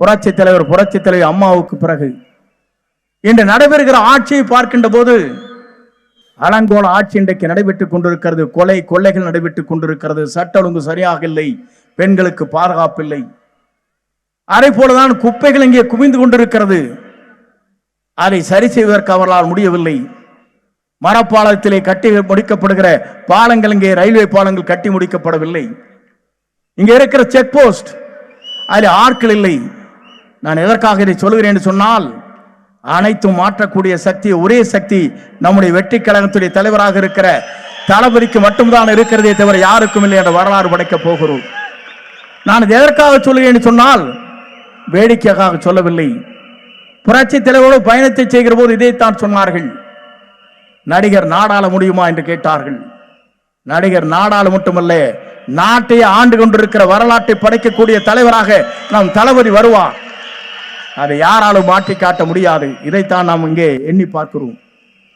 புரட்சி தலைவர் அம்மாவுக்கு பிறகு இன்று நடைபெறுகிற ஆட்சியை பார்க்கின்ற போது அலங்கோல ஆட்சி இன்றைக்கு நடைபெற்றுக் கொண்டிருக்கிறது. கொலை கொள்ளைகள் நடைபெற்றுக் கொண்டிருக்கிறது. சட்ட ஒழுங்கு சரியாக இல்லை. பெண்களுக்கு பாதுகாப்பில்லை. அதே போலதான் குப்பைகள் இங்கே குவிந்து கொண்டிருக்கிறது. அதை சரி செய்வதற்கு அவர்களால் முடியவில்லை. மரப்பாலத்திலே கட்டி முடிக்கப்படுகிற பாலங்கள், இங்கே ரயில்வே பாலங்கள் கட்டி முடிக்கப்படவில்லை. இங்கே இருக்கிற செக் போஸ்ட், அதில் ஆட்கள் இல்லை. நான் எதற்காக இதை சொல்கிறேன் என்று சொன்னால், அனைத்தும் மாற்றக்கூடிய சக்தி, ஒரே சக்தி நம்முடைய வெற்றி கழகத்துடைய தலைவராக இருக்கிற தளபதிக்கு மட்டும்தான் இருக்கிறதே தவிர யாருக்கும் இல்லை என்ற வரலாறு படைக்கப் போகிறோம். நான் எதற்காக சொல்கிறேன் சொன்னால், வேடிக்கையாக சொல்லவில்லை. புரட்சி தலைவரோடு பயணத்தை செய்கிற போது இதைத்தான் சொன்னார்கள். நடிகர் நாடாள முடியுமா என்று கேட்டார்கள். நடிகர் நாடாள மட்டுமல்ல, நாட்டையே ஆண்டு கொண்டிருக்கிற வரலாற்றை படைக்கக்கூடிய தலைவராக நம் தளபதி வருவார். அதை யாராலும் மாற்றி காட்ட முடியாது. இதைத்தான் நாம் இங்கே எண்ணி பார்க்கிறோம்.